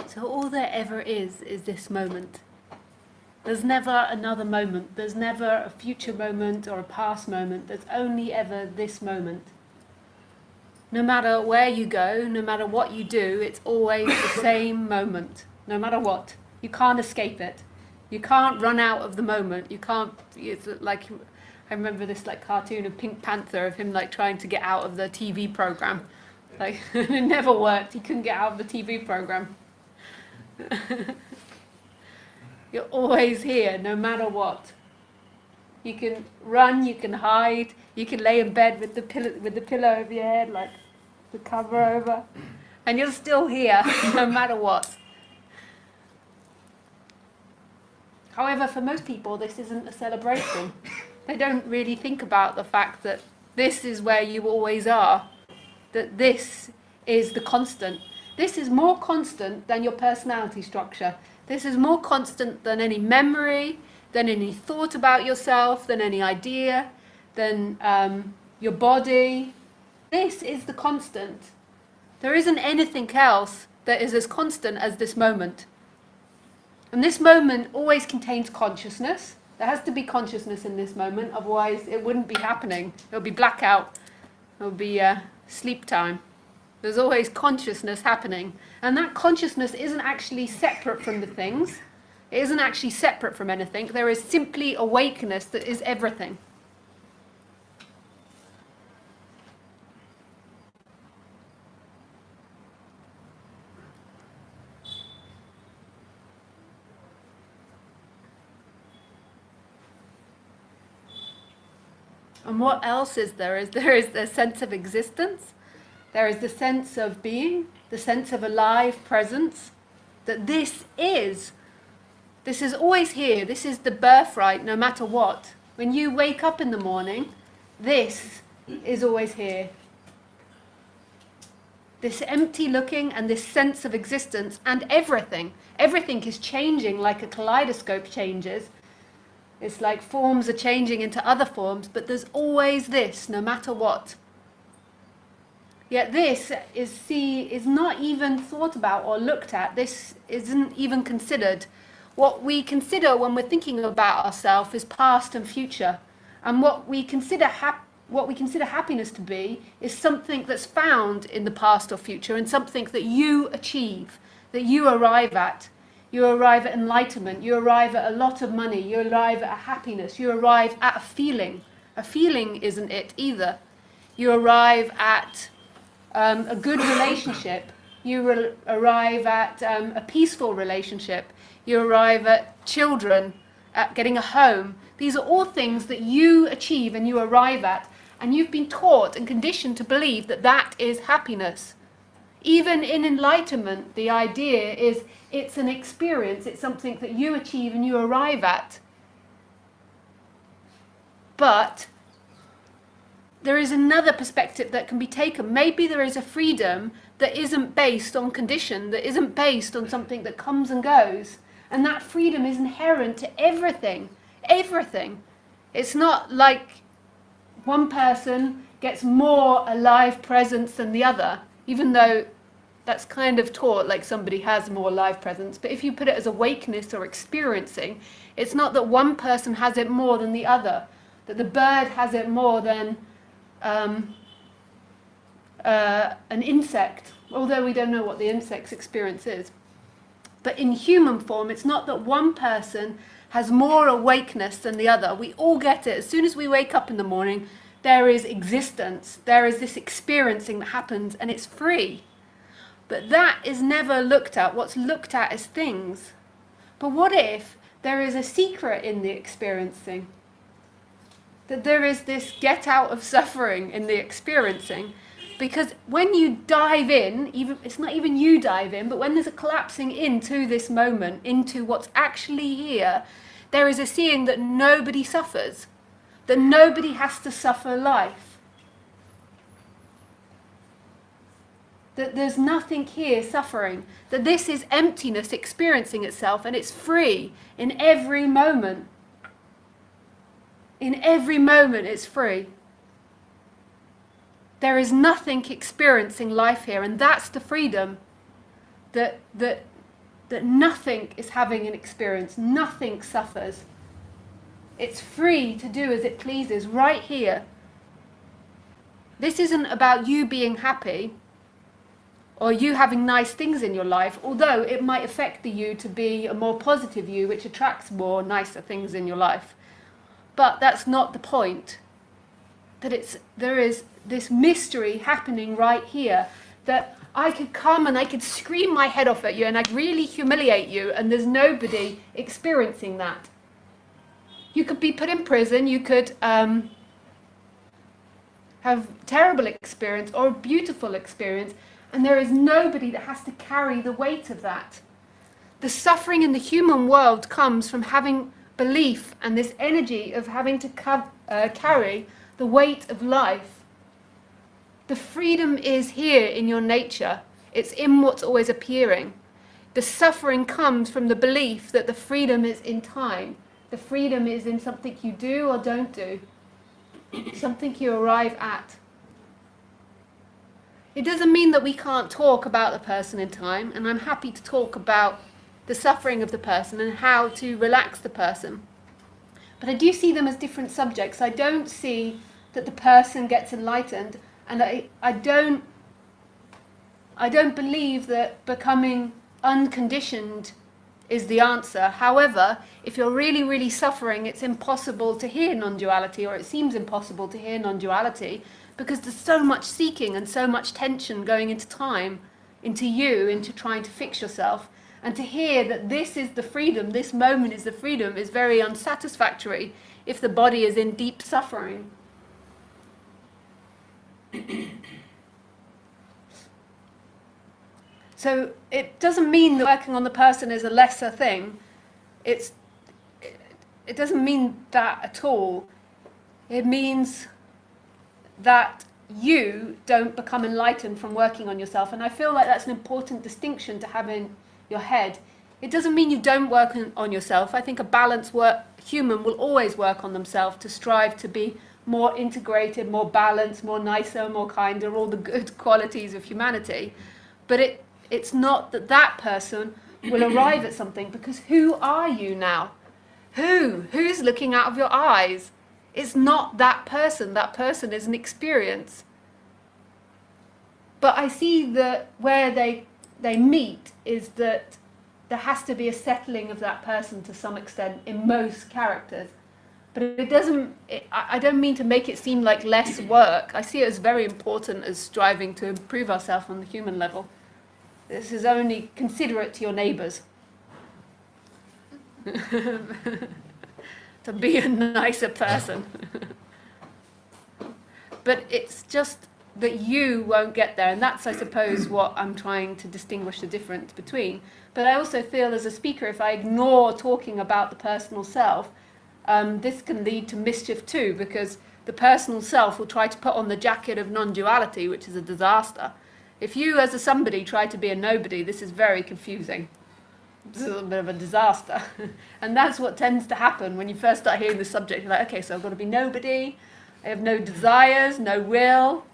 So all there ever is this moment. There's never another moment. There's never a future moment or a past moment. There's only ever this moment. No matter where you go, no matter what you do, it's always the same moment, no matter what. You can't escape it. You can't run out of the moment. You can't, it's like, I remember this like cartoon of Pink Panther of him like trying to get out of the TV program. Like, it never worked. He couldn't get out of the TV program. You're always here, no matter what. You can run, you can hide, you can lay in bed with the pillow over your head, like the cover over, and you're still here, no matter what. However, for most people, this isn't a celebration. They don't really think about the fact that this is where you always are, that this is the constant. This is more constant than your personality structure. This is more constant than any memory, than any thought about yourself, than any idea, than your body. This is the constant. There isn't anything else that is as constant as this moment. And this moment always contains consciousness. There has to be consciousness in this moment, otherwise it wouldn't be happening. It would be blackout. It would be sleep time. There's always consciousness happening. And that consciousness isn't actually separate from the things. It isn't actually separate from anything. There is simply awakeness that is everything. And what else is there? There is the sense of existence. There is the sense of being, the sense of alive presence, that this is always here. This is the birthright, no matter what. When you wake up in the morning, this is always here. This empty looking and this sense of existence and everything. Everything is changing like a kaleidoscope changes. It's like forms are changing into other forms, but there's always this, no matter what. Yet this is not even thought about or looked at. This isn't even considered. What we consider when we're thinking about ourselves is past and future. And what we consider happiness to be is something that's found in the past or future, and something that you achieve, that you arrive at. You arrive at enlightenment. You arrive at a lot of money. You arrive at a happiness. You arrive at a feeling. A feeling isn't it either. You arrive at a good relationship. You arrive at a peaceful relationship. You arrive at children, at getting a home. These are all things that you achieve and you arrive at, and you've been taught and conditioned to believe that that is happiness. Even in enlightenment, the idea is it's an experience, it's something that you achieve and you arrive at. But there is another perspective that can be taken. Maybe there is a freedom that isn't based on condition, that isn't based on something that comes and goes. And that freedom is inherent to everything. Everything. It's not like one person gets more alive presence than the other, even though that's kind of taught like somebody has more live presence. But if you put it as awakeness or experiencing, it's not that one person has it more than the other, that the bird has it more than an insect, although we don't know what the insect's experience is. But in human form, it's not that one person has more awakeness than the other. We all get it. As soon as we wake up in the morning, there is existence. There is this experiencing that happens, and it's free. But that is never looked at. What's looked at is things. But what if there is a secret in the experiencing? That there is this get out of suffering in the experiencing. Because when you dive in, it's not even you dive in, but when there's a collapsing into this moment, into what's actually here, there is a seeing that nobody suffers, that nobody has to suffer life. That there's nothing here suffering, that this is emptiness experiencing itself, and it's free in every moment. In every moment it's free. There is nothing experiencing life here, and that's the freedom that that nothing is having an experience, nothing suffers. It's free to do as it pleases right here. This isn't about you being happy or you having nice things in your life, although it might affect the you to be a more positive you, which attracts more nicer things in your life. But that's not the point. That there is this mystery happening right here, that I could come and I could scream my head off at you and I'd really humiliate you, and there's nobody experiencing that. You could be put in prison, you could have terrible experience or a beautiful experience, and there is nobody that has to carry the weight of that. The suffering in the human world comes from having belief and this energy of having to carry the weight of life. The freedom is here in your nature. It's in what's always appearing. The suffering comes from the belief that the freedom is in time. The freedom is in something you do or don't do, something you arrive at. It doesn't mean that we can't talk about the person in time, and I'm happy to talk about the suffering of the person and how to relax the person. But I do see them as different subjects. I don't see that the person gets enlightened, and I don't believe that becoming unconditioned is the answer. However, if you're really, really suffering, it's impossible to hear non-duality, or it seems impossible to hear non-duality, because there's so much seeking and so much tension going into time, into you, into trying to fix yourself. And to hear that this is the freedom, this moment is the freedom, is very unsatisfactory if the body is in deep suffering. So it doesn't mean that working on the person is a lesser thing. It doesn't mean that at all. It means that you don't become enlightened from working on yourself. And I feel like that's an important distinction to have in your head. It doesn't mean you don't work on yourself. I think a balanced human will always work on themselves to strive to be more integrated, more balanced, more nicer, more kinder, all the good qualities of humanity. But it's not that person will arrive at something, because who are you now? Who's looking out of your eyes? It's not that person. That person is an experience. But I see that where they meet is that there has to be a settling of that person to some extent in most characters. But I don't mean to make it seem like less work. I see it as very important as striving to improve ourselves on the human level. This is only considerate to your neighbours. To be a nicer person. But it's just that you won't get there, and that's, I suppose, what I'm trying to distinguish the difference between. But I also feel as a speaker, if I ignore talking about the personal self, this can lead to mischief too, because the personal self will try to put on the jacket of non-duality, which is a disaster. If you as a somebody try to be a nobody, this is very confusing. This is a bit of a disaster. And that's what tends to happen when you first start hearing the subject. You're like, okay, so I've got to be nobody. I have no desires, no will.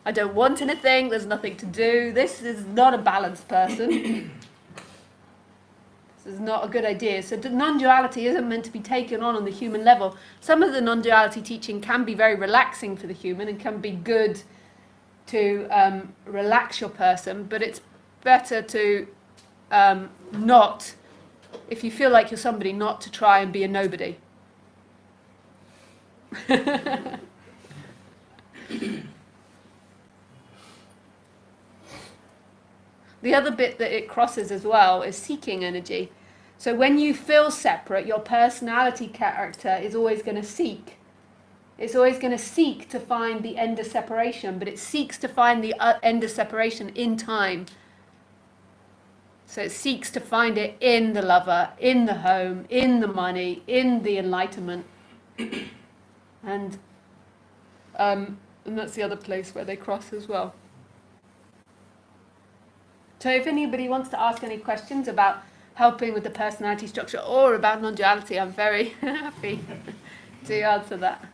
I don't want anything. There's nothing to do. This is not a balanced person. This is not a good idea. So non-duality isn't meant to be taken on the human level. Some of the non-duality teaching can be very relaxing for the human and can be good to relax your person, but it's better to not, if you feel like you're somebody, not to try and be a nobody. The other bit that it crosses as well is seeking energy. So when you feel separate, your personality character is always going to seek. It's always going to seek to find the end of separation, but it seeks to find the end of separation in time. So it seeks to find it in the lover, in the home, in the money, in the enlightenment. And that's the other place where they cross as well. So if anybody wants to ask any questions about helping with the personality structure or about non-duality, I'm very happy to answer that.